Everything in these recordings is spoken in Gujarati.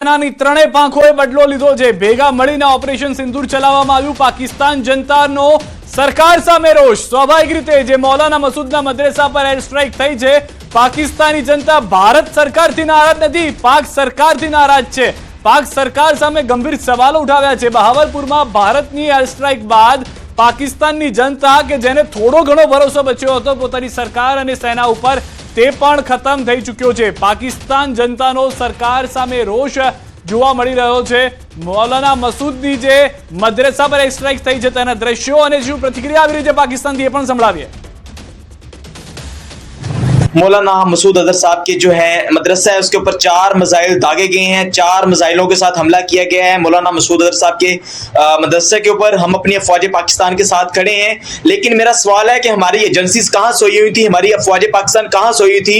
સેનાની ત્રણેય પાંખોએ બદલો લીધો છે। ભેગા મળીને ઓપરેશન સિંદૂર ચલાવવામાં આવ્યું। પાકિસ્તાન જનતાનો સરકાર સામે રોષ। સ્વાભાવિક રીતે જે મૌલાના મસૂદના મદ્રેસા પર એર સ્ટ્રાઇક થઈ છે, પાકિસ્તાની જનતા ભારત સરકારથી નારાજ નથી, પાક સરકારથી નારાજ છે। પાક સરકાર સામે ગંભીર સવાલો ઉઠાવ્યા છે। બહાવલપુરમાં ભારતની એર સ્ટ્રાઇક બાદ પાકિસ્તાનની જનતા કે જેને થોડો ઘણો ભરોસો બચ્યો હતો પોતાની સરકાર અને સેના ઉપર, તે પણ ખતમ થઈ ચૂક્યો છે। પાકિસ્તાન જનતાનો સરકાર સામે રોષ જોવા મળી રહ્યો છે। મૌલાના મસૂદની જે મદ્રેસા પર એક સ્ટ્રાઇક થઈ છે તેના દ્રશ્યો અને શું પ્રતિક્રિયા આવી રહી છે પાકિસ્તાનથી એ પણ સંભળાવીએ। मौलाना मसूद अजहर साहब के जो है मदरसा है उसके ऊपर 4 मिसाइल दागे गए हैं। 4 मिसाइलों के साथ हमला किया गया है मौलाना मसूद अजहर साहब के मदरसे के ऊपर। हम अपनी अफवाज पाकिस्तान के साथ खड़े हैं, लेकिन मेरा सवाल है कि हमारी एजेंसीज कहाँ सोई हुई थी, हमारी अफवाज पाकिस्तान कहाँ सोई हुई थी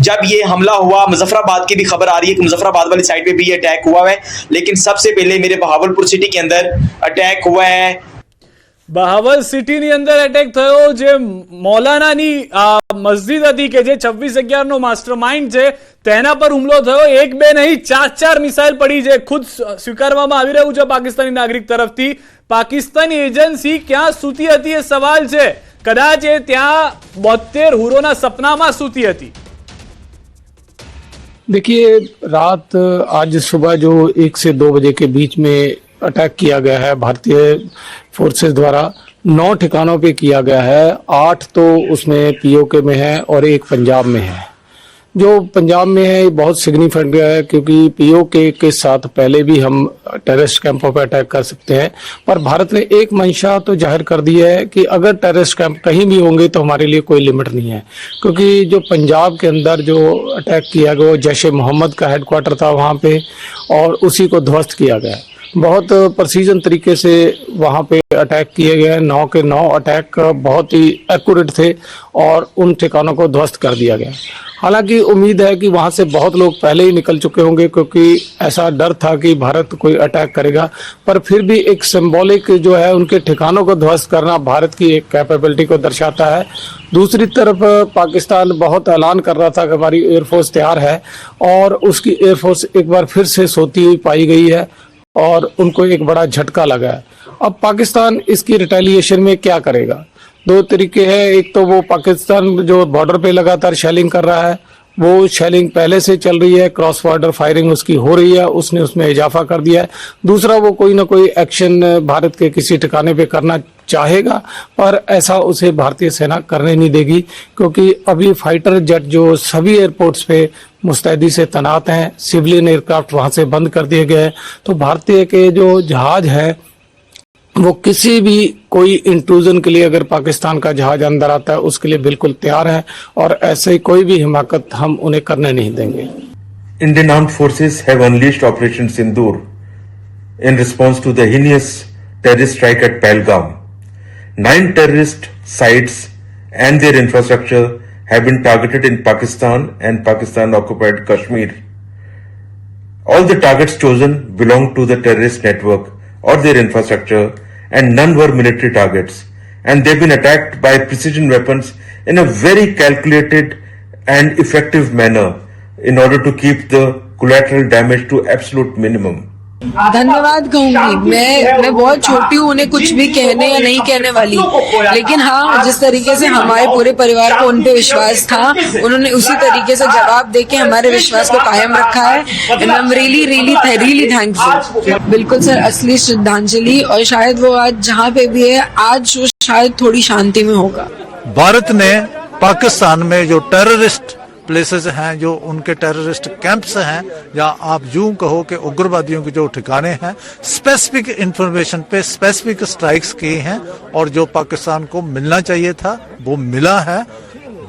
जब ये हमला हुआ। मुजफ्फराबाद की भी खबर आ रही है कि मुजफ्फराबाद वाली साइड पे भी ये अटैक हुआ है, लेकिन सबसे पहले मेरे बहावलपुर सिटी के अंदर अटैक हुआ है। બહાવલ સિટીની અંદર એટેક થયો। જે મૌલાનાની મસ્જિદ હતી કે જે 26/11 નો માસ્ટરમાઇન્ડ છે તેના પર હુમલો થયો। એક બે નહીં 4 મિસાઇલ પડી છે, ખુદ સ્વીકારવામાં આવી રહ્યું છે પાકિસ્તાની નાગરિક તરફથી। પાકિસ્તાની એજન્સી ક્યાં સૂતી હતી એ સવાલ છે। કદાચ એ ત્યાં 72 હુરોના સપનામાં સૂતી હતી। देखिए, रात आज सुबह जो 1 से 2 बजे के बीच में अटैक किया गया है भारतीय फोर्सेस द्वारा, 9 ठिकानों पे किया गया है। 8 तो उसमें पीओके में है और 1 पंजाब में है। जो पंजाब में है ये बहुत सिग्निफिकेंट है, क्योंकि पीओके के साथ पहले भी हम टेररिस्ट कैंपों पर अटैक कर सकते हैं, पर भारत ने एक मंशा तो जाहिर कर दी है कि अगर टेररिस्ट कैंप कहीं भी होंगे तो हमारे लिए कोई लिमिट नहीं है। क्योंकि जो पंजाब के अंदर जो अटैक किया गया वो जैश ए मोहम्मद का हेडक्वार्टर था वहाँ पे, और उसी को ध्वस्त किया गया। बहुत प्रिसीजन तरीके से वहाँ पे अटैक किए गए। 9 के 9 अटैक बहुत ही एक्यूरेट थे और उन ठिकानों को ध्वस्त कर दिया गया। हालांकि उम्मीद है कि वहाँ से बहुत लोग पहले ही निकल चुके होंगे, क्योंकि ऐसा डर था कि भारत कोई अटैक करेगा, पर फिर भी एक सिंबॉलिक जो है उनके ठिकानों को ध्वस्त करना भारत की एक कैपेबिलिटी को दर्शाता है। दूसरी तरफ पाकिस्तान बहुत ऐलान कर रहा था कि हमारी एयरफोर्स तैयार है, और उसकी एयरफोर्स एक बार फिर से सोती हुई पाई गई है और उनको एक बड़ा झटका लगा है। अब पाकिस्तान इसकी रिटेलिएशन में क्या करेगा? 2 तरीके हैं। एक तो वो पाकिस्तान जो बॉर्डर पे लगातार शेलिंग कर रहा है, वो शेलिंग पहले से चल रही है, क्रॉस बॉर्डर फायरिंग उसकी हो रही है, उसने उसमें इजाफा कर दिया है। दूसरा, वो कोई ना कोई एक्शन भारत के किसी ठिकाने पे करना चाहेगा, पर ऐसा उसे भारतीय सेना करने नहीं देगी, क्योंकि अभी फाइटर जेट जो सभी एयरपोर्ट्स पे मुस्तैदी से तैनात हैं, सिविलियन एयरक्राफ्ट वहां से बंद कर दिए गए हैं। तो भारतीय के जो जहाज है वो किसी भी कोई इंट्रूजन के लिए अगर पाकिस्तान का जहाज अंदर आता है उसके लिए बिल्कुल तैयार है, और ऐसे कोई भी हिमाकत हम उन्हें करने नहीं देंगे। Indian armed forces have unleashed Operation Sindoor in response to the heinous terrorist strike at Pahalgam. 9 terrorist sites and their infrastructure have been targeted in Pakistan and Pakistan-occupied Kashmir. All the targets chosen belong to the terrorist network or their infrastructure, and none were military targets. And they've been attacked by precision weapons in a very calculated and effective manner in order to keep the collateral damage to absolute minimum. धन्यवाद कहूंगी। मैं बहुत छोटी हूँ, उन्हें कुछ भी कहने या नहीं कहने वाली, लेकिन हाँ, जिस तरीके से हमारे पूरे परिवार को उन पे विश्वास था, उन्होंने उसी तरीके से जवाब देके हमारे विश्वास को कायम रखा है। And I am really thankful. बिल्कुल सर, असली श्रद्धांजलि। और शायद वो आज जहाँ पे भी है, आज वो शायद थोड़ी शांति में होगा। भारत ने पाकिस्तान में जो टेररिस्ट प्लेसेस हैं, जो उनके टेररिस्ट कैंप्स हैं, जहां आप यूं कहो कि उग्रवादियों के जो ठिकाने हैं, स्पेसिफिक इंफॉर्मेशन पे स्पेसिफिक स्ट्राइक्स किए हैं, और जो पाकिस्तान को मिलना चाहिए था वो मिला है।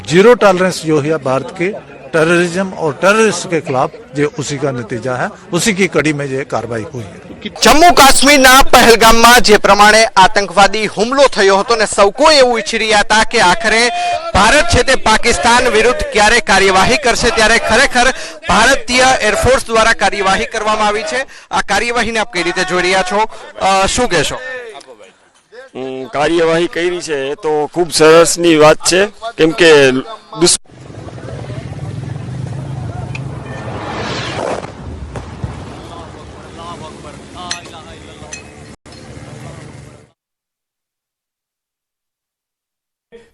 0 टॉलरेंस जो है भारत के टेररिज्म और टेररिस्ट के खिलाफ, जो उसी का नतीजा है, उसी की कड़ी में ये कार्रवाई हुई है। जम्मू काश्मीरना पहलगामમાં જે પ્રમાણે આતંકવાદી હુમલો થયો હતો ને સૌ કોઈ એવું ઈચ્છી રહ્યા હતા કે આખરે ભારત છે તે પાકિસ્તાન વિરુદ્ધ ક્યારે કાર્યવાહી કરશે, ત્યારે ખરેખર ભારતીય એરફોર્સ દ્વારા કાર્યવાહી કરવામાં આવી છે। આ કાર્યવાહીને આપ કઈ રીતે જોઈ રહ્યા છો, શું કહેશો? કાર્યવાહી કરી છે તો ખૂબ સરસની વાત છે, કેમ કે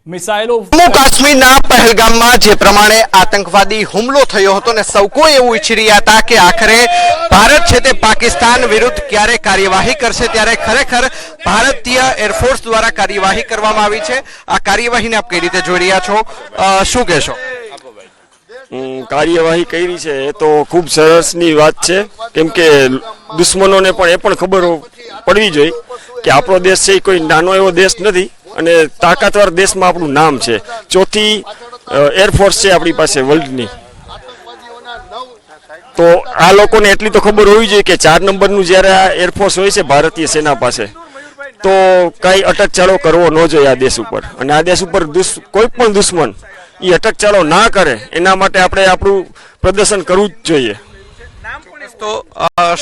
મિસાઇલો જમ્મુ કાશ્મીરના પહેલગામમાં જે પ્રમાણે આતંકવાદી હુમલો થયો હતો ને સૌ કોઈ એવું ઈચ્છી રહ્યા હતા કે આખરે ભારત છે તે પાકિસ્તાન વિરુદ્ધ ક્યારે કાર્યવાહી કરશે, ત્યારે ખરેખર ભારતીય એરફોર્સ દ્વારા કાર્યવાહી કરવામાં આવી છે. આ કાર્યવાહીને આપ કઈ રીતે જોઈ રહ્યા છો, શું કહેશો? કાર્યવાહી કરી છે એ તો ખૂબ સરસની વાત છે, કેમ કે દુશ્મનોને પણ એ પણ ખબર પડવી જોઈએ કે આપણો દેશ છે એ કોઈ નાનો એવો દેશ નથી અને તાકાતવર દેશમાં આપણું નામ છે. ચોથી એરફોર્સ છે આપણી પાસે વર્લ્ડની. તો આ લોકોને એટલી તો ખબર હોવી જોઈએ કે 4 નંબરનું જ્યારે આ એરફોર્સ હોય છે ભારતીય સેના પાસે, તો કઈ અટકચાળો કરવો ન જોઈએ આ દેશ ઉપર. અને આ દેશ ઉપર કોઈ પણ દુશ્મન એ અટકચાળો ના કરે એના માટે આપણે આપણું પ્રદર્શન કરવું જ જોઈએ. તો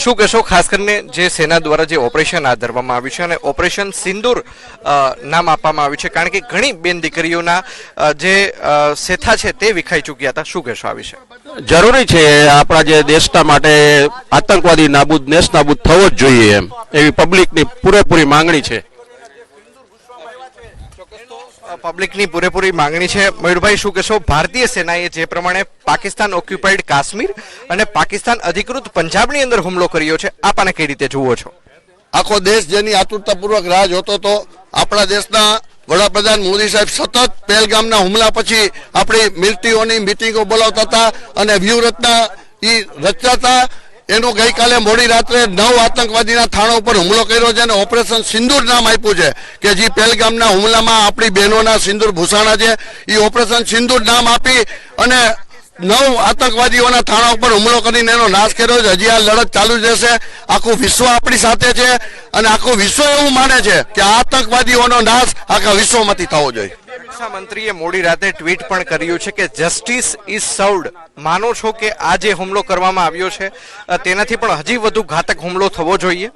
શું કહેશો, ખાસ કરીને જે સેના દ્વારા જે ઓપરેશન હાથ ધરવામાં આવ્યું છે અને ઓપરેશન સિંદૂર નામ આપવામાં આવ્યું છે, કારણ કે ઘણી બેન દીકરીઓના જે સેથા છે તે વિખાઈ ચૂક્યા હતા, શું કહેશો આ વિશે? જરૂરી છે આપણા જે દેશના માટે આતંકવાદી નેસ્ત નાબૂદ થવો જ જોઈએ એમ એવી પબ્લિકની પૂરેપૂરી માંગણી છે. પબ્લિકની પૂરેપૂરી માંગણી છે. મયુરભાઈ, શું કહેશો, ભારતીય સેનાએ જે પ્રમાણે પાકિસ્તાન ઓક્યુપાઈડ કાશ્મીર અને પાકિસ્તાન અધિકૃત પંજાબની અંદર હુમલો કર્યો છે, આપ આને કઈ રીતે જુઓ છો? આખો દેશ જેની આતુરતાપૂર્વક રાહ જોતો હતો, આપણા દેશના વડાપ્રધાન મોદી સાહેબ સતત પહેલગામના હુમલા પછી આપણી મિલિટરીઓની મિટિંગો બોલાવતા હતા અને વ્યૂહરચના રચતા હતા. એનું ગઈકાલે મોડી રાત્રે 9 આતંકવાદીના થાણા ઉપર હુમલો કર્યો છે અને ઓપરેશન સિંદૂર નામ આપ્યું છે કે જે પહેલગામના હુમલામાં આપણી બહેનોના સિંદૂર ભૂષાણા છે, એ ઓપરેશન સિંદૂર નામ આપી અને 9 આતંકવાદીઓના થાણા ઉપર હુમલો કરીને એનો નાશ કર્યો છે. હજી આ લડત ચાલુ જ રહેશે. આખું વિશ્વ આપણી સાથે છે અને આખું વિશ્વ એવું માને છે કે આ આતંકવાદીઓનો નાશ આખા વિશ્વમાંથી થવો જોઈએ. રક્ષા મંત્રીએ મોડી રાતે ટ્વીટ પણ કર્યું છે કે જસ્ટિસ ઇઝ સર્વડ. માનો છો કે આ જે હુમલો કરવામાં આવ્યો છે તેનાથી પણ હજી વધુ ઘાતક હુમલો થવો જોઈએ?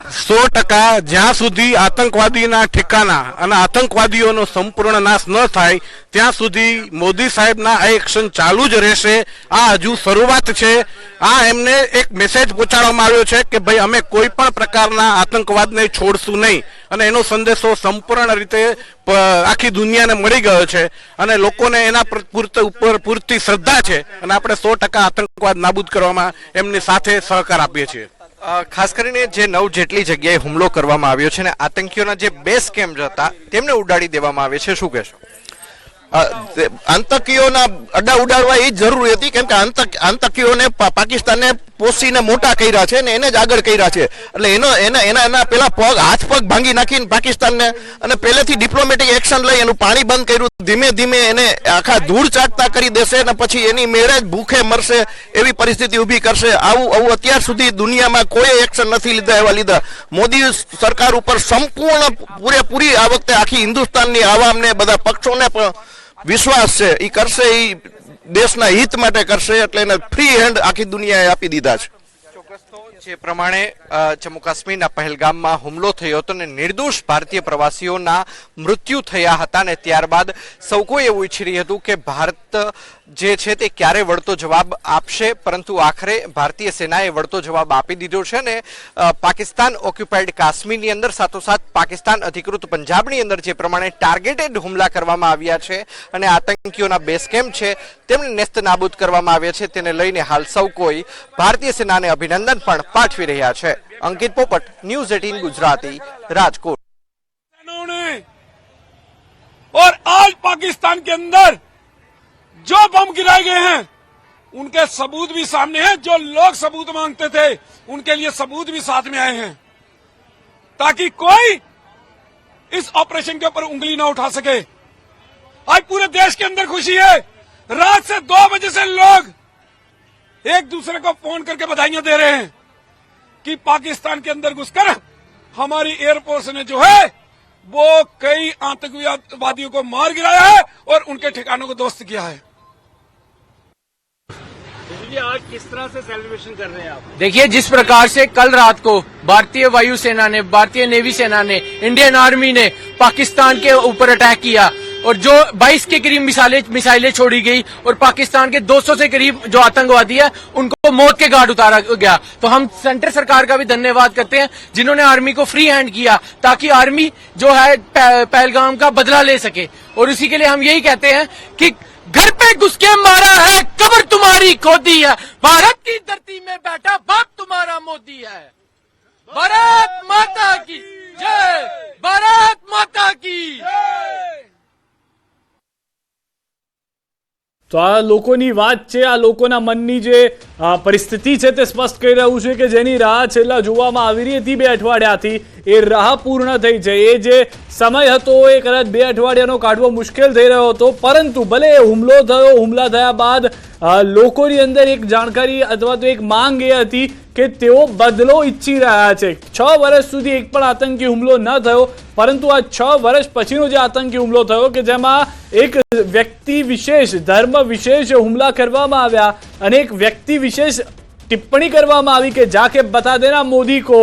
100% જ્યાં સુધી આતંકવાદીના ઠેકાના અને આતંકવાદીઓનો સંપૂર્ણ નાશ ન થાય ત્યાં સુધી મોદી સાહેબના આ એક્શન ચાલુ જ રહેશે. આ હજુ શરૂઆત છે. આ એમને એક મેસેજ પહોંચાડવામાં આવ્યો છે કે ભાઈ અમે કોઈ પણ પ્રકારના આતંકવાદને છોડશું નહીં, અને એનો સંદેશો સંપૂર્ણ રીતે આખી દુનિયાને મળી ગયો છે અને લોકોને એના ઉપર પૂરતી શ્રદ્ધા છે અને આપણે 100% આતંકવાદ નાબૂદ કરવામાં એમની સાથે સહકાર આપીએ છીએ. ખાસ કરીને જે 9 જેટલી જગ્યાએ હુમલો કરવામાં આવ્યો છે ને આતંકીઓના જે બેઝ કેમ્પ હતા તેમને ઉડાડી દેવામાં આવે છે, શું કહેશો? આતંકીઓના અड्डा ઉડાડવા એ જરૂરી હતી, કેમ કે આતંકીઓને પાકિસ્તાને પોષીને મોટા કર્યા છે ને એને જ આગળ કર્યા છે. એટલે એના પેલા હાથ પગ ભાંગી નાખીને પાકિસ્તાનને અને પહેલેથી ડિપ્લોમેટિક એક્શન લઈ એનું પાણી બંધ કર્યું. ધીમે ધીમે એને આખા ધૂળ ચાટતા કરી દેશે અને પછી એની મેળે જ ભૂખે મરશે એવી પરિસ્થિતિ ઊભી કરશે. આવું અત્યાર સુધી દુનિયામાં કોઈ એક્શન નથી લીધા એવા લીધા. મોદી સરકાર ઉપર સંપૂર્ણ પૂરેપૂરી આ વખતે આખી હિન્દુસ્તાનની આવામને બધા પક્ષોને પણ વિશ્વાસ છે. એ કરશે, એ દેશના હિત માટે કરશે, એટલે એને ફ્રી હેન્ડ આખી દુનિયાએ આપી દીધા છે. જે પ્રમાણે જમ્મુ કાશ્મીરના પહેલગામમાં હુમલો થયો હતો અને નિર્દોષ ભારતીય પ્રવાસીઓના મૃત્યુ થયા હતા ને ત્યારબાદ સૌ કોઈ એવું ઈચ્છી રહ્યું હતું કે ભારત જે છે તે ક્યારે વળતો જવાબ આપશે, પરંતુ આખરે ભારતીય સેનાએ વળતો જવાબ આપી દીધો છે ને પાકિસ્તાન ઓક્યુપાઈડ કાશ્મીરની અંદર સાથોસાથ પાકિસ્તાન અધિકૃત પંજાબની અંદર જે પ્રમાણે ટાર્ગેટેડ હુમલા કરવામાં આવ્યા છે અને આતંકીઓના બેઝ કેમ્પ છે તેમને નેસ્ત નાબૂદ કરવામાં આવ્યા છે, તેને લઈને હાલ સૌ કોઈ ભારતીય સેનાને અભિનંદન પણ પાઠવી રહ્યા છે. અંકિત પોપટ, ન્યૂઝ 18 ગુજરાતી, રાજકોટ. और आज पाकिस्तान के अंदर जो बम गिराए गए हैं उनके सबूत भी सामने हैं. जो लोग सबूत मांगते थे उनके लिए सबूत भी साथ में आए हैं, ताकि कोई इस ऑपरेशन के ऊपर उंगली ना उठा सके. आज पूरे देश के अंदर खुशी है. रात से 2 बजे से लोग एक दूसरे को फोन करके बधाइयां दे रहे हैं कि पाकिस्तान के अंदर घुसकर हमारी एयरफोर्स ने जो है वो कई आतंकवादियों को मार गिराया है और उनके ठिकानों को ध्वस्त किया है. आज किस तरह से सेलिब्रेशन कर रहे हैं आप? देखिए, जिस प्रकार से कल रात को भारतीय वायुसेना ने, भारतीय नेवी सेना ने, इंडियन आर्मी ने पाकिस्तान के ऊपर अटैक किया, और जो 22 के करीब मिसाइलें छोड़ी गई और पाकिस्तान के 200 से करीब जो आतंकवादी है उनको मौत के घाट उतारा गया। तो हम सेंटर सरकार का भी धन्यवाद करते हैं जिन्होंने आर्मी को फ्री हैंड किया ताकि आर्मी जो है पहलगाम का बदला ले सके। और उसी के लिए हम यही कहते हैं कि घर पे घुस के मारा है, कब्र तुम्हारी खोदी है, भारत की धरती में बैठा बाप तुम्हारा मोदी है। भारत माता की जय, भारत माता की। તો આ લોકોની વાત છે, આ લોકોના મનની જે પરિસ્થિતિ છે તે સ્પષ્ટ કરી રહ્યું છે કે જેની રાહ છેલ્લા જોવામાં આવી રહી હતી 2 અઠવાડિયાથી, એ રાહ પૂર્ણ થઈ છે। એ જે સમય હતો એ કદાચ 2 અઠવાડિયાનો કાઢવો મુશ્કેલ થઈ રહ્યો હતો, પરંતુ ભલે હુમલો થયો, હુમલા થયા બાદ લોકોની અંદર એક જાણકારી અથવા તો એક માંગ એ હતી કે તેઓ બદલો ઈચ્છી રહ્યા છે। 6 વર્ષ સુધી એક પણ આતંકી હુમલો ન થયો, પરંતુ આ 6 વર્ષ પછીનો જે આતંકી હુમલો થયો કે જેમાં એક વ્યક્તિ વિશેષ, ધર્મ વિશેષ હુમલા કરવામાં આવ્યા અને એક વ્યક્તિ વિશેષ ટિપ્પણી કરવામાં આવી કે જાકે બતા દેના મોદી કો,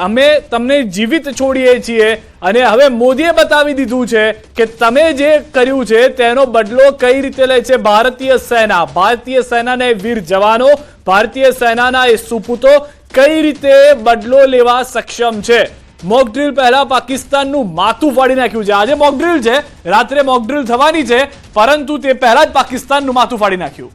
અમે તમને જીવિત છોડીએ છીએ। અને હવે મોદીએ બતાવી દીધું છે કે તમે જે કર્યું છે તેનો બદલો કઈ રીતે લે છે ભારતીય સેના। ભારતીય સેનાના વીર જવાનો, ભારતીય સેનાના એ સુપૂતો કઈ રીતે બદલો લેવા સક્ષમ છે। મોક ડ્રીલ પહેલા પાકિસ્તાનનું માથું ફાડી નાખ્યું છે। આજે મોક ડ્રીલ છે, રાત્રે મોક ડ્રીલ થવાની છે, પરંતુ તે પહેલા જ પાકિસ્તાનનું માથું ફાડી નાખ્યું।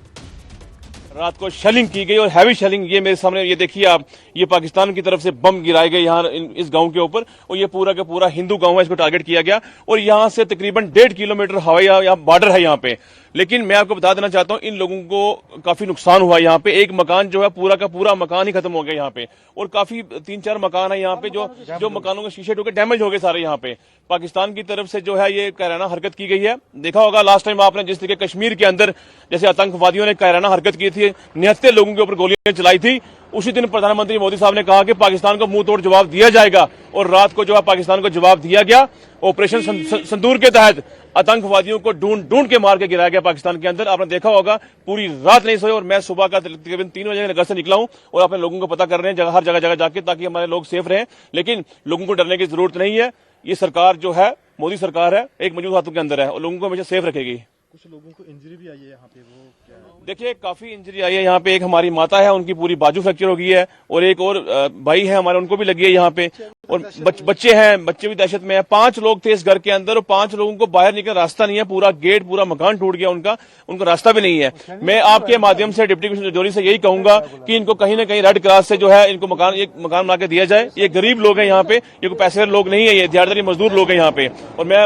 रात को शेलिंग की गई और हैवी शेलिंग, ये मेरे सामने ये देखिए आप, ये पाकिस्तान की तरफ से बम गिराए गए यहाँ इस गांव के ऊपर, और ये पूरा का पूरा हिंदू गांव है, इसको टारगेट किया गया। और यहाँ से तकरीबन 1.5 किलोमीटर हवाई यहाँ बॉर्डर है यहाँ पे। लेकिन मैं आपको बता देना चाहता हूँ इन लोगों को काफी नुकसान हुआ। यहाँ पे एक मकान जो है पूरा का पूरा मकान ही खत्म हो गया यहाँ पे, और काफी 3-4 मकान है यहाँ पे जो मकानों के शीशे टूटे, डैमेज हो गए सारे यहाँ पे। पाकिस्तान की तरफ से जो है ये कायराना हरकत की गई है। देखा होगा लास्ट टाइम आपने जिस तरीके कश्मीर के अंदर जैसे आतंकवादियों ने कायराना हरकत की थी, 79 लोगों के ऊपर गोलियां चलाई थी, उसी दिन प्रधानमंत्री मोदी साहब ने कहा कि पाकिस्तान को मुंह तोड़ जवाब दिया जाएगा, और रात को जो है पाकिस्तान को जवाब दिया गया। ऑपरेशन संदूर के तहत आतंकवादियों को ढूंढ के मार के गिराया गया पाकिस्तान के अंदर। आपने देखा होगा पूरी रात नहीं सोए, और मैं सुबह का तकरीबन 3 बजे घर से निकला हूं और अपने लोगों को पता कर रहे हैं हर जगह जाके, ताकि हमारे लोग सेफ रहें। लेकिन लोगों को डरने की जरूरत नहीं है। ये सरकार जो है, मोदी सरकार है, एक मजबूत हाथों के अंदर है और लोगों को हमेशा सेफ रखेगी। कुछ लोगों को इंजरी भी आई है यहाँ पे, वो क्या है? देखिए काफी इंजरी आई है यहाँ पे। एक हमारी माता है, उनकी पूरी बाजू फ्रैक्चर हो गई है, और एक और भाई है हमारे, उनको भी लगी है यहाँ पे, और बच्चे हैं, बच्चे भी दहशत में है। 5 लोग थे इस घर के अंदर, और 5 लोगों को बाहर निकलने रास्ता नहीं है, पूरा गेट पूरा मकान टूट गया उनका, उनको रास्ता भी नहीं है। मैं आपके माध्यम से डिप्टी कमिश्नर रजौरी से यही कहूंगा कि इनको कहीं ना कहीं रेड क्रॉस से जो है इनको एक मकान बना के दिया जाए। ये गरीब लोग हैं यहाँ पे, ये कोई पैसे लोग नहीं है, ये दिहाड़ीदारी मजदूर लोग हैं यहाँ पे, और मैं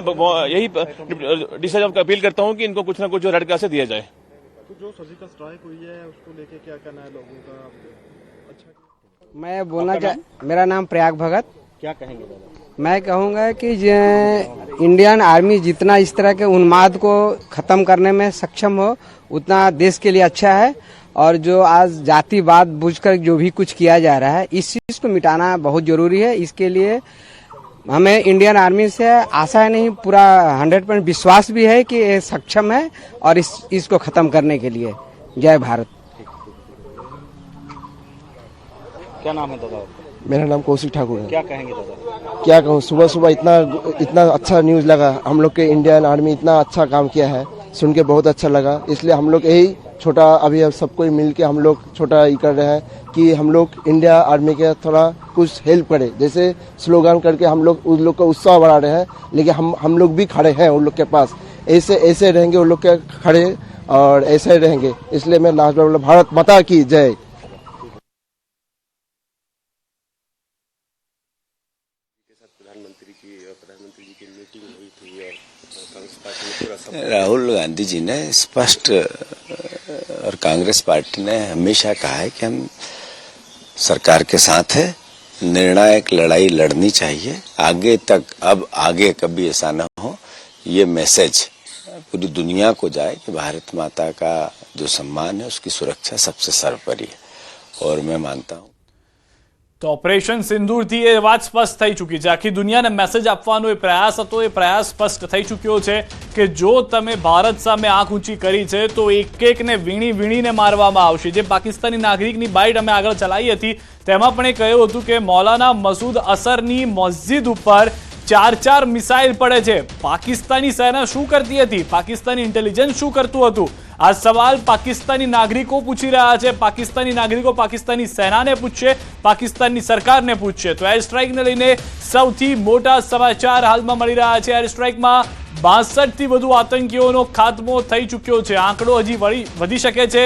यही डी साहब को अपील करता हूँ कि इनको कुछ ना कुछ रेड क्रॉस से दिया जाए। तो जो सर्जिकल स्ट्राइक हुई है उसको लेके क्या करना है लोगों का? अच्छा, मैं बोलना मेरा नाम प्रयाग भगत। क्या कहेंगे दादा? मैं कहूँगा कि इंडियन आर्मी जितना इस तरह के उन्माद को खत्म करने में सक्षम हो उतना देश के लिए अच्छा है। और जो आज जातिवाद बुझकर जो भी कुछ किया जा रहा है, इस चीज को मिटाना बहुत जरूरी है। इसके लिए हमें इंडियन आर्मी से आशा नहीं, पूरा 100% विश्वास भी है कि ये सक्षम है और इसको खत्म करने के लिए। जय भारत। क्या नाम है दादा? मेरा नाम कौशिक ठाकुर है। क्या कहेंगे दादा? क्या कहूँ, सुबह सुबह इतना अच्छा न्यूज लगा। हम लोग के इंडियन आर्मी इतना अच्छा काम किया है, सुन के बहुत अच्छा लगा। इसलिए हम लोग यही छोटा अभी सब कोई मिल के हम लोग छोटा ये कर रहे हैं कि हम लोग इंडिया आर्मी के थोड़ा कुछ हेल्प करें। जैसे स्लोगन करके हम लोग उन लोग का उत्साह बढ़ा रहे हैं, लेकिन हम लोग भी खड़े हैं उन लोग के पास। ऐसे रहेंगे उन लोग के खड़े, और ऐसे रहेंगे। इसलिए मैं लास्ट बार भारत माता की जय। प्रधानमंत्री जी की मीटिंग हुई थी और कांग्रेस पार्टी ने राहुल गांधी जी ने स्पष्ट, और कांग्रेस पार्टी ने हमेशा कहा है कि हम सरकार के साथ है, निर्णायक लड़ाई लड़नी चाहिए आगे तक। अब आगे कभी ऐसा न हो, ये मैसेज पूरी दुनिया को जाए कि भारत माता का जो सम्मान है उसकी सुरक्षा सबसे सर्वोपरि है। और मैं मानता हूँ તો ઓપરેશન સિંદૂરથી એ વાત સ્પષ્ટ થઈ ચૂકી છે। આખી દુનિયાને મેસેજ આપવાનો એ પ્રયાસ હતો, એ પ્રયાસ સ્પષ્ટ થઈ ચૂક્યો છે કે જો તમે ભારત સામે આંખ ઊંચી કરી છે તો એક વીણીને મારવામાં આવશે। જે પાકિસ્તાની નાગરિકની બાઇટ અમે આગળ ચલાવી હતી તેમાં પણ એ કહ્યું હતું કે મૌલાના મસૂદ અસરની મસ્જિદ ઉપર 4 મિસાઇલ પડે છે. પાકિસ્તાની સેના શું કરતી હતી? પાકિસ્તાની ઇન્ટેલિજન્સ શું કરતું હતું? આ સવાલ પાકિસ્તાની નાગરિકો પૂછી રહ્યા છે. પાકિસ્તાની નાગરિકો પાકિસ્તાની સેનાને પૂછશે, પાકિસ્તાનની સરકારને પૂછશે. તો એર સ્ટ્રાઇકને લઈને સૌથી મોટા સમાચાર હાલમાં મળી રહ્યા છે. એર સ્ટ્રાઇકમાં 62 થી વધુ આતંકીઓનો ખાત્મો થઈ ચૂક્યો છે. આંકડો હજી વધી શકે છે.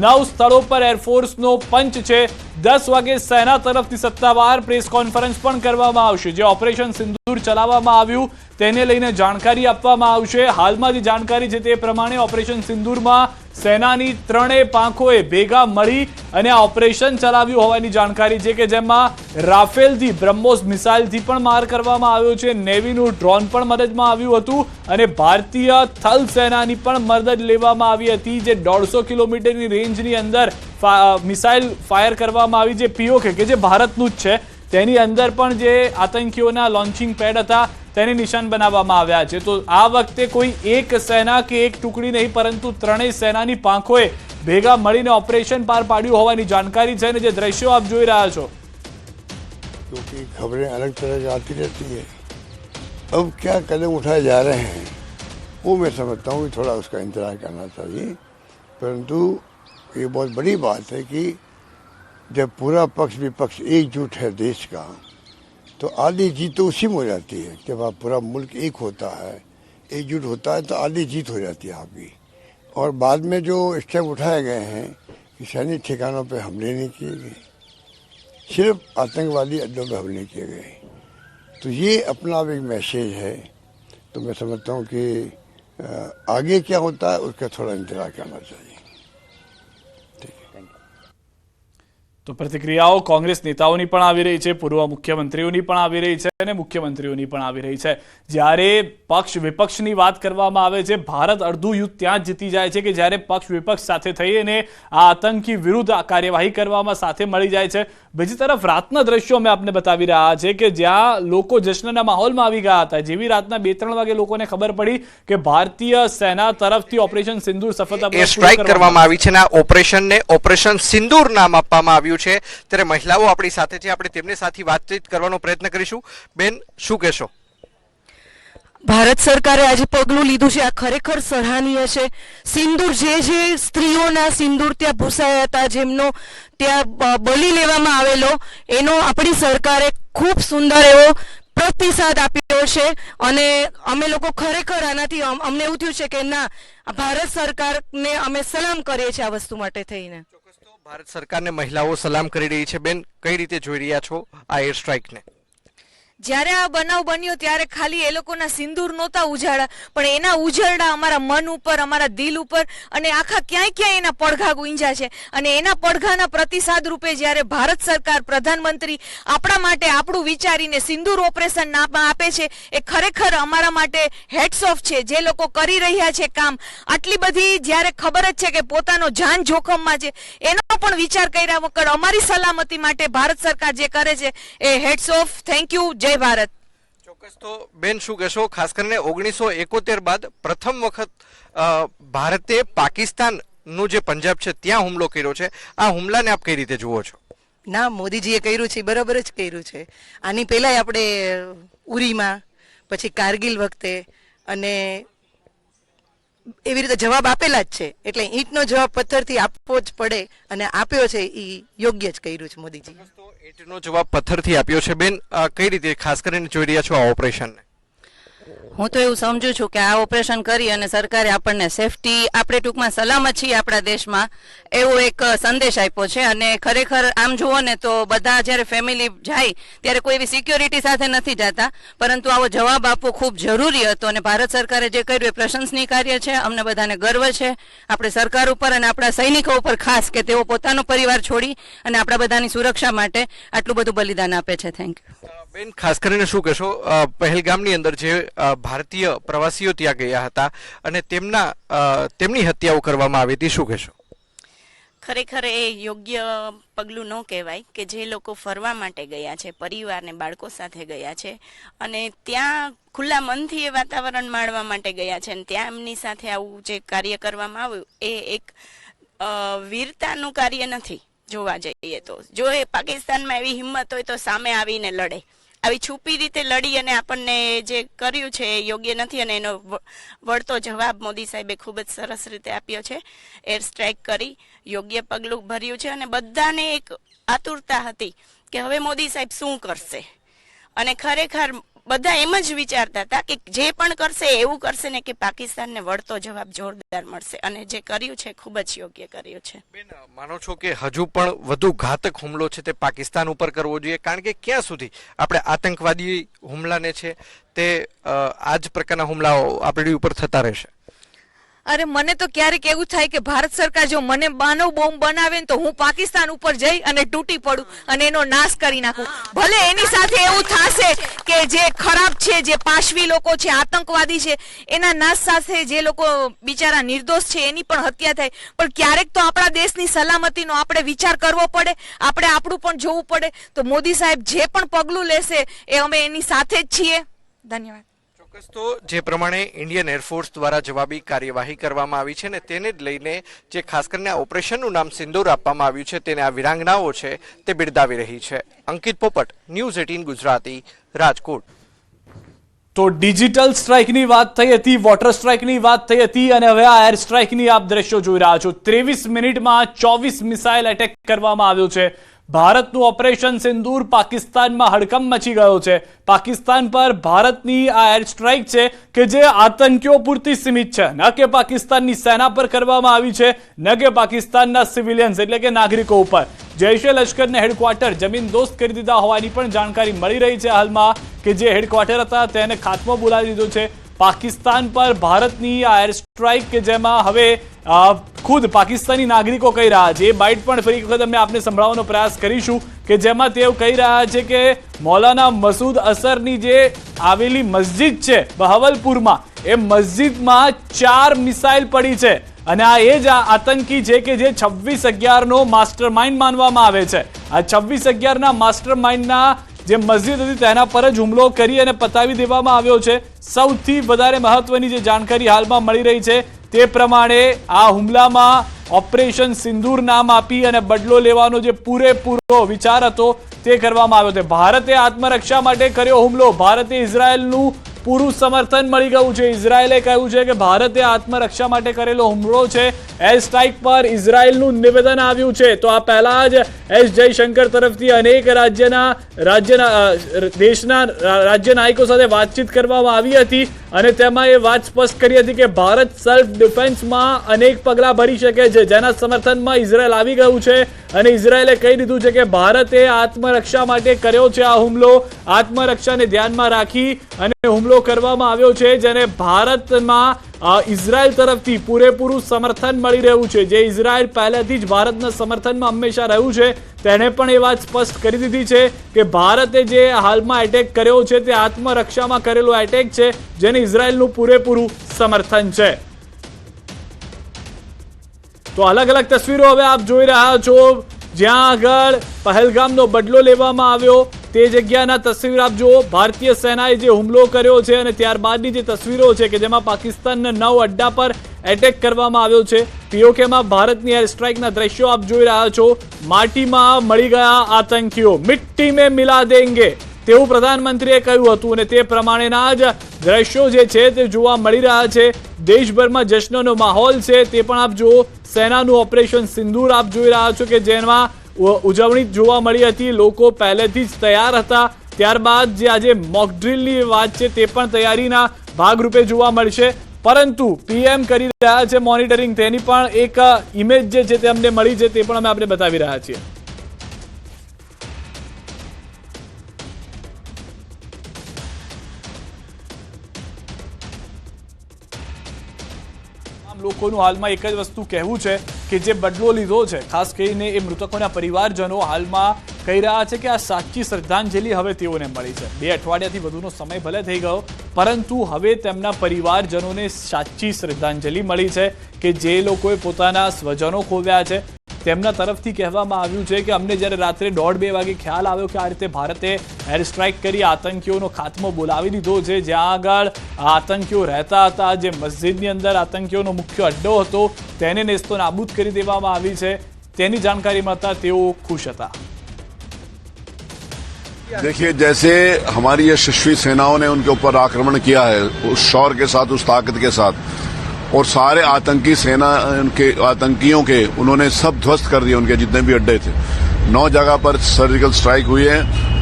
9 સ્થળો પર એરફોર્સનો પંચ છે. 10 વાગે સેના તરફથી સત્તાવાર પ્રેસ કોન્ફરન્સ પણ કરવામાં આવશે. જે ઓપરેશન સિંદૂર ચલાવવામાં આવ્યું તેને લઈને જાણકારી આપવામાં આવશે. હાલમાં જે જાણકારી છે તે પ્રમાણે ઓપરેશન સિંદૂરમાં સેનાની 3 પાંખોએ ભેગા મળી અને આ ઓપરેશન ચલાવ્યું હોવાની જાણકારી છે, કે જેમાં રાફેલથી, બ્રહ્મોસ મિસાઇલથી પણ માર કરવામાં આવ્યો છે. નેવીનું ડ્રોન પણ મદદમાં આવ્યું હતું અને ભારતીય થલ સેનાની પણ મદદ લેવામાં આવી હતી. જે 150 કિલોમીટરની રેન્જની અંદર મિસાઇલ ફાયર કરવામાં આવી. જે પીઓકે કે જે ભારતનું જ છે તેની અંદર પણ જે આતંકીઓના લોન્ચિંગ પેડ હતા તેને નિશાન બનાવવામાં આવ્યા છે. તો આ વખતે કોઈ એક સેના કે એક ટુકડી નહીં, પરંતુ 3 સેનાની પાંખોએ ભેગા મળીને ઓપરેશન પાર પાડ્યું હોવાની જાણકારી છે. અને જે દ્રશ્યો આપ જોઈ રહ્યા છો, क्योंकि खबरें अलग तरह की आती रहती है. अब क्या कदम उठाए जा रहे हैं वो मैं समझता हूँ कि थोड़ा उसका इंतजार करना चाहिए. परंतु ये बहुत बड़ी बात है कि जब पूरा पक्ष विपक्ष एकजुट है देश का, तो आधी जीत तो उसी में हो जाती है. जब आप पूरा मुल्क एक होता है, एकजुट होता है, तो आधी जीत हो जाती है आपकी. और बाद में जो स्टेप उठाए गए हैं कि सैनिक ठिकानों पे हमले नहीं किए गए, सिर्फ आतंकवादी अड्डों पे हमले किए गए, तो ये अपना एक मैसेज है. तो मैं समझता हूँ कि आगे क्या होता है उसका थोड़ा इंतजार करना चाहिए. તો પ્રતિક્રિયાઓ કોંગ્રેસ નેતાઓની પણ આવી રહી છે, પૂર્વ મુખ્યમંત્રીઓની પણ આવી રહી છે અને મુખ્યમંત્રીઓની પણ આવી રહી છે. જ્યારે પક્ષ વિપક્ષની વાત કરવામાં આવે છે, ભારત અડધું યુદ્ધ ત્યાં જ જીતી જાય છે કે જ્યારે પક્ષ વિપક્ષ સાથે થઈને આ આતંકી વિરુદ્ધ કાર્યવાહી કરવામાં સાથે મળી જાય છે. બીજી તરફ રાતના દ્રશ્યો અમે આપને બતાવી રહ્યા છે કે જ્યાં લોકો જશ્નના માહોલમાં આવી ગયા હતા. જેવી રાતના 2-3 વાગે લોકોને ખબર પડી કે ભારતીય સેના તરફથી ઓપરેશન સિંદૂર સફળતાપૂર્વક સ્ટ્રાઇક કરવામાં આવી છે. ઓપરેશનને ઓપરેશન સિંદૂર નામ આપવામાં આવ્યું છે. ત્યારે મહિલાઓ આપણી સાથે છે, આપણે તેમની સાથે વાતચીત કરવાનો પ્રયત્ન કરીશું. બેન, શું કહેશો? ભારત સરકારે આજે પગલું લીધું છે, આ ખરેખર સરાહનીય છે. સિંદૂર, જે સ્ત્રીઓના સિંદૂર ત્યાં ભૂસાયા હતા, જેમનો ત્યાં બલિ લેવામાં આવેલો, એનો આપણી સરકારે ખૂબ સુંદર એવો પ્રતિસાદ આપ્યો છે. અને અમે લોકો ખરેખર આનાથી અમને એવું થયું છે કે ના, ભારત સરકારને અમે સલામ કરીએ છીએ આ વસ્તુ માટે થઈને. ભારત સરકારને મહિલાઓ સલામ કરી રહી છે. બેન, કઈ રીતે જોઈ રહ્યા છો આ એર સ્ટ્રાઇકને? જ્યારે આ બનાવ બન્યો ત્યારે ખાલી એ લોકોના સિંદૂર નહોતા ઉજાડા, પણ એના ઉજરડા અમારા મન ઉપર, અમારા દિલ ઉપર અને આખા ક્યાંય ક્યાંય એના પડઘા ગુંજ્યા છે. અને એના પડઘાના પ્રતિસાદ રૂપે જ્યારે ભારત સરકાર, પ્રધાનમંત્રી આપણા માટે આપણું વિચારીને સિંદૂર ઓપરેશન નામ આપે છે, એ ખરેખર અમારા માટે હેડ્સ ઓફ છે. જે લોકો કરી રહ્યા છે કામ, આટલી બધી જ્યારે ખબર જ છે કે પોતાનો જાન જોખમમાં છે, એનો પણ વિચાર કર્યા વગર અમારી સલામતી માટે ભારત સરકાર જે કરે છે એ હેડ્સ ઓફ. Thank you. જય ભારત. ચોક્કસ. તો બેન, શું કહેશો? ખાસ કરીને 1971 બાદ પ્રથમ વખત ભારતે પાકિસ્તાનનું જે પંજાબ છે ત્યાં હુમલો કર્યો છે. આ હુમલાને આપ કઈ રીતે જુઓ છો? ના, મોદીજીએ કર્યું છે, બરાબર જ કર્યું છે. આની પહેલા આપણે ઉરીમાં, પછી કારગિલ વખતે અને એવી રીતે જવાબ આપેલા જ છે. એટલે ઈંટનો જવાબ પથ્થરથી આપવો જ પડે અને આપ્યો છે, એ યોગ્ય જ કર્યું છે મોદીજી. ઈંટનો જવાબ પથ્થરથી આપ્યો છે. બેન, કઈ રીતે ખાસ કરીને જોઈ રહ્યા છો આ ઓપરેશનને? હું તો એવું સમજુ છું કે આ ઓપરેશન કરી અને સરકારે આપણને સેફટી, આપણે ટૂંકમાં સલામત છીએ આપણા દેશમાં, એવો એક સંદેશ આપ્યો છે. અને ખરેખર આમ જુઓ ને તો બધા જ્યારે ફેમિલી જાય ત્યારે કોઈ એવી સિક્યોરિટી સાથે નથી જતા, પરંતુ આવો જવાબ આપવો ખૂબ જરૂરી હતો. અને ભારત સરકારે જે કર્યું એ પ્રશંસનીય કાર્ય છે. અમને બધાને ગર્વ છે આપણી સરકાર ઉપર અને આપણા સૈનિકો ઉપર ખાસ, કે તેઓ પોતાનો પરિવાર છોડી અને આપણા બધાની સુરક્ષા માટે આટલું બધું બલિદાન આપે છે. Thank you. બેન, ખાસ કરીને શું કહેશો? પહેલગામની અંદર જે ભારતીય પ્રવાસીઓ ત્યાં ગયા હતા અને તેમની હત્યાઓ કરવામાં આવી હતી, શું કહેશો? ખરેખર એ યોગ્ય પગલું ન કહેવાય કે જે લોકો ફરવા માટે ગયા છે, પરિવારને બાળકો સાથે ગયા છે અને ત્યાં ખુલ્લા મનથી એ વાતાવરણ માણવા માટે ગયા છે, અને ત્યાં એમની સાથે આવું જે કાર્ય કરવામાં આવ્યું એ એક વીરતાનું કાર્ય નથી. જોવા જઈએ તો જો એ પાકિસ્તાનમાં એવી હિંમત હોય તો સામે આવીને લડે, આવી છુપી રીતે લડી અને આપણને જે કર્યું છે એ યોગ્ય નથી અને એનો વળતો જવાબ મોદી સાહેબે ખૂબ જ સરસ રીતે આપ્યો છે. એર સ્ટ્રાઇક કરી યોગ્ય પગલું ભર્યું છે અને બધાને એક આતુરતા હતી કે હવે મોદી સાહેબ શું કરશે અને ખરેખર બધા એમ જ વિચારતા હતા કે જે પણ કરશે એવું કરશે ને કે પાકિસ્તાનને વળતો જવાબ જોરદાર મળશે અને જે કર્યું છે ખૂબ જ યોગ્ય કર્યું છે. માનો છો કે હજુ પણ વધુ ઘાતક હુમલો છે તે પાકિસ્તાન ઉપર કરવો જોઈએ? કારણ કે ક્યાં સુધી આપણે આતંકવાદી હુમલાને છે તે આ જ પ્રકારના હુમલાઓ આપણી ઉપર થતા રહેશે? અરે મને તો ક્યારેક એવું થાય કે ભારત સરકાર જો મને માનવ બોમ્બ બનાવે ને તો હું પાકિસ્તાન ઉપર જઈ અને તૂટી પડું અને એનો નાશ કરી નાખું. ભલે એની સાથે એવું થશે કે જે ખરાબ છે, જે પાશવી લોકો છે, આતંકવાદી છે, એના નાશ સાથે જે લોકો બિચારા નિર્દોષ છે એની પણ હત્યા થાય, પણ ક્યારેક તો આપણા દેશની સલામતીનો આપણે વિચાર કરવો પડે, આપણે આપણું પણ જોવું પડે. તો મોદી સાહેબ જે પણ પગલું લેશે એ અમે એની સાથે જ છીએ. ધન્યવાદ. તો જે પ્રમાણે ઇન્ડિયન એરફોર્સ દ્વારા જવાબી કાર્યવાહી કરવામાં આવી છે ને તેને જ લઈને જે ખાસ કરીને આ ઓપરેશનનું નામ સિંદૂર આપવામાં આવ્યું છે તેને આ વિરાંગનાઓ છે તે બિરદાવી રહી છે. અંકિત પોપટ, ન્યૂઝ 18 ગુજરાતી, રાજકોટ. તો ડિજિટલ સ્ટ્રાઇકની વાત થઈ હતી, વોટર સ્ટ્રાઇકની વાત થઈ હતી અને હવે આ એર સ્ટ્રાઇકની આપ દ્રશ્યો જોઈ રહ્યા છો. 23 મિનિટમાં 24 મિસાઇલ એટેક કરવામાં આવ્યો છે. ભારતનું ઓપરેશન સિંદૂર પાકિસ્તાનમાં હડકંપ મચી ગયો છે. પાકિસ્તાન પર ભારતની આ એર સ્ટ્રાઇક છે કે જે આતંકીઓ પૂરતી સીમિત છે, ન કે પાકિસ્તાનની સેના પર કરવામાં આવી છે, ન કે પાકિસ્તાનના સિવિલિયન્સ એટલે કે નાગરિકો ઉપર. જૈશે લશ્કરને હેડક્વાર્ટર જમીનદોસ્ત કરી દીધા હોવાની પણ જાણકારી મળી રહી છે હાલમાં, કે જે હેડક્વાર્ટર હતા તેને ખાત્મો બોલાવી દીધો છે. પાકિસ્તાન પર ભારતની આ એર સ્ટ્રાઇક કે જેમાં હવે ખુદ પાકિસ્તાની નાગરિકો કહી રહ્યા છે, એ બાઇટ પણ ફરી વખત અમે આપને સંભળાવવાનો પ્રયાસ કરીશું કે જેમાં તેઓ કહી રહ્યા છે કે મૌલાના મસૂદ અસરની જે આવેલી મસ્જિદ છે બહાવલપુરમાં, એ મસ્જિદમાં 4 મિસાઇલ પડી છે અને આ એ જ આતંકી છે કે જે 26/11નો માસ્ટર માઇન્ડ માનવામાં આવે છે. આ 26/11ના માસ્ટર માઇન્ડના જે મસ્જિદ હતી તેના પર જ હુમલો કરી અને પતાવી દેવામાં આવ્યો છે. સૌથી વધારે મહત્વની જે જાણકારી હાલમાં મળી રહી છે તે પ્રમાણે આ હુમલામાં ઓપરેશન સિંદૂર નામ આપી અને બદલો લેવાનો જે પૂરેપૂરો વિચાર હતો તે કરવામાં આવ્યો છે. ભારતે આત્મરક્ષા માટે કર્યો હુમલો. ભારતે ઇઝરાયલનું પૂરું સમર્થન મળી ગયું છે. ઇઝરાયલે કહ્યું છે કે ભારતે આત્મરક્ષા માટે કરેલો હુમલો છે. એર સ્ટ્રાઇક પર ઇઝરાયલનું નિવેદન આવ્યું છે. તો આ પહેલા જ એસ જયશંકર તરફથી અનેક દેશના રાજ્ય નાયકો સાથે વાતચીત કરવામાં આવી હતી અને તેમાં એ વાત સ્પષ્ટ કરી હતી કે ભારત સેલ્ફ ડિફેન્સમાં અનેક પગલાં ભરી શકે છે, જેના સમર્થનમાં ઇઝરાયલ આવી ગયું છે અને ઇઝરાયલે કહી દીધું છે કે ભારતે આત્મરક્ષા માટે કર્યો છે આ હુમલો. આત્મરક્ષાને ધ્યાનમાં રાખી અને હુમલો કરવામાં આવ્યો છે, જેને ભારતમાં ઇઝરાયલ તરફથી પૂરેપૂરું સમર્થન મળી રહ્યું છે. જે ઇઝરાયલ પહેલેથી જ ભારતના સમર્થનમાં હંમેશા રહ્યું છે તેણે પણ એ વાત સ્પષ્ટ કરી દીધી છે કે ભારતે જે હાલમાં એટેક કર્યો છે તે આત્મરક્ષામાં કરેલો એટેક છે, જેને ઇઝરાયલનું પૂરેપૂરું સમર્થન છે. તો અલગ અલગ તસવીરો હવે આપ જોઈ રહ્યા છો, જ્યાં આગળ પહેલગામનો બદલો લેવામાં આવ્યો તે જગ્યાના તસવીર આપ જુઓ. ભારતીય સેનાએ જે હુમલો કર્યો છે અને ત્યારબાદની જે તસવીરો છે કે જેમાં પાકિસ્તાનના 9 અડ્ડા પર એટેક કરવામાં આવ્યો છે. પીઓકેમાં ભારતની એર સ્ટ્રાઇકના દ્રશ્યો આપ જોઈ રહ્યા છો. માટીમાં મળી ગયા આતંકીઓ, મિટ્ટી મેં મિલા દેંગે તેવું પ્રધાનમંત્રીએ કહ્યું હતું અને તે પ્રમાણેના જ દ્રશ્યો જે છે તે જોવા મળી રહ્યા છે. દેશભરમાં જશ્નનો માહોલ છે તે પણ આપ જુઓ. સેનાનું ઓપરેશન સિંદૂર આપ જોઈ રહ્યા છો કે જેમાં ઉજવણી જોવા મળી હતી. લોકો પહેલેથી જ તૈયાર હતા. ત્યારબાદ જે આજે મોક ડ્રીલની વાત છે તે પણ તૈયારીના ભાગરૂપે જોવા મળશે. પરંતુ પીએમ કરી રહ્યા છે મોનિટરિંગ, તેની પણ એક ઇમેજ જે છે તે અમને મળી છે તે પણ અમે આપણે બતાવી રહ્યા છીએ. લોકોનું હાલમાં એક જ વસ્તુ કહેવું છે કે જે બદલો લીધો છે, ખાસ કરીને એ મૃતકોના પરિવારજનો હાલમાં કહી રહ્યા છે કે આ સાચી શ્રદ્ધાંજલિ હવે તેઓને મળી છે. 2 અઠવાડિયાથી વધુનો સમય ભલે થઈ ગયો, પરંતુ હવે તેમના પરિવારજનોને સાચી શ્રદ્ધાંજલિ મળી છે કે જે લોકોએ પોતાના સ્વજનો ખોવ્યા છે. તેમના તરફથી કહેવામાં આવ્યું છે કે અમને જ્યારે રાત્રે 1:30-2 વાગે ખ્યાલ આવ્યો કે આ રીતે ભારતે એર સ્ટ્રાઇક કરી આતંકીઓનો ખાત્મો બોલાવી દીધો છે, જ્યાં આગળ આતંકીઓ રહેતા હતા, જે મસ્જિદની અંદર આતંકીઓનો મુખ્ય અડ્ડો હતો તેને નેસ્તો નાબૂદ કરી દેવામાં આવી છે, તેની જાણકારી મળતા તેઓ ખુશ હતા. देखिए, जैसे हमारी यशस्वी सेनाओं ने उनके ऊपर आक्रमण किया है उस शौर्य के साथ, उस ताकत के साथ, और सारे आतंकी सेना उनके आतंकियों के उन्होंने सब ध्वस्त कर दिए। उनके जितने भी अड्डे थे 9 जगह पर सर्जिकल स्ट्राइक हुई है,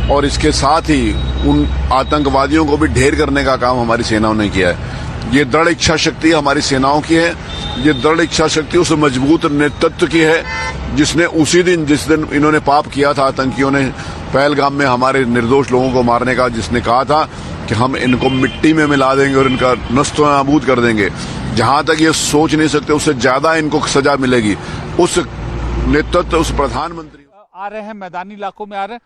और इसके साथ ही उन आतंकवादियों को भी ढेर करने का काम हमारी सेनाओं ने किया है। ये दृढ़ इच्छा शक्ति हमारी सेनाओं की है। ये दृढ़ इच्छा शक्ति उस मजबूत नेतृत्व की है जिसने उसी दिन, जिस दिन इन्होंने पाप किया था आतंकियों ने पहलगाम में हमारे निर्दोष लोगों को मारने का, जिसने कहा था कि हम इनको मिट्टी में मिला देंगे और इनका नष्ट नाबूद कर देंगे। जहां तक ये सोच नहीं सकते उससे ज्यादा इनको सजा मिलेगी। उस नेतृत्व, उस प्रधानमंत्री आ रहे हैं, मैदानी इलाकों में आ रहे हैं।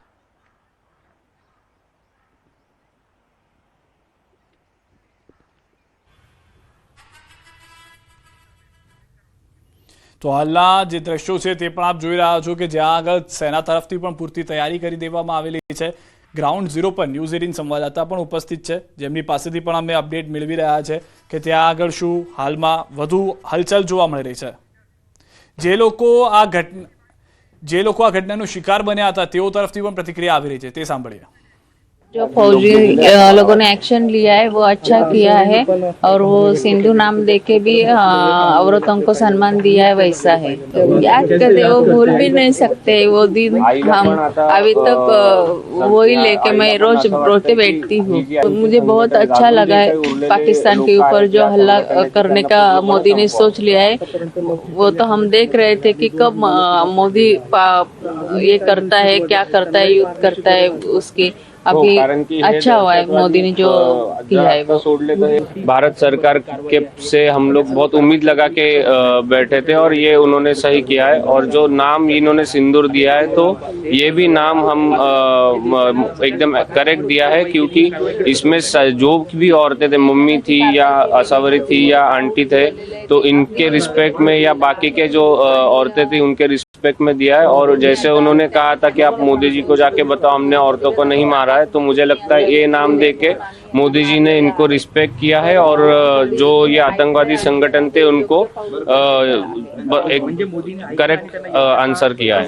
તો હાલના જે દ્રશ્યો છે તે પણ આપ જોઈ રહ્યા છો કે જ્યાં આગળ સેના તરફથી પણ પૂરતી તૈયારી કરી દેવામાં આવેલી છે। ગ્રાઉન્ડ ઝીરો પર ન્યૂઝ 18 સંવાદદાતા પણ ઉપસ્થિત છે, જેમની પાસેથી પણ અમે અપડેટ મેળવી રહ્યા છે કે ત્યાં આગળ શું હાલમાં વધુ હલચલ જોવા મળી રહી છે। જે લોકો આ ઘટનાનો શિકાર બન્યા હતા તેઓ તરફથી પણ પ્રતિક્રિયા આવી રહી છે, તે સાંભળીએ। जो फौजी लोगों ने एक्शन लिया है वो अच्छा किया है, और वो सिंधु नाम देके भी औरतों को सम्मान दिया है, वैसा है। याद करते वो भूल भी नहीं सकते वो दिन। हम अभी तक वही लेके मैं रोज रोते बैठती हूँ। मुझे बहुत अच्छा लगा है पाकिस्तान के ऊपर जो हल्ला करने का मोदी ने सोच लिया है। वो तो हम देख रहे थे कि कब मोदी ये करता है, क्या करता है, युद्ध करता है, उसकी अभी अच्छा हुआ है मोदी ने जो किया है वो। भारत सरकार के से हम लोग बहुत उम्मीद लगा के बैठे थे, और ये उन्होंने सही किया है। और जो नाम इन्होंने सिंदूर दिया है, तो ये भी नाम हम एकदम करेक्ट दिया है, क्योंकि इसमें जो भी औरतें थे, मम्मी थी या असवरी थी या आंटी थे, तो इनके रिस्पेक्ट में या बाकी के जो औरतें थी उनके रिस्पेक्ट में दिया है। और जैसे उन्होंने कहा था कि आप मोदी जी को जाके बताओ हमने औरतों को नहीं मारा है, तो मुझे लगता है ये नाम देके मोदी जी ने इनको रिस्पेक्ट किया है, और जो ये आतंकवादी संगठन थे उनको एक करेक्ट आंसर किया है।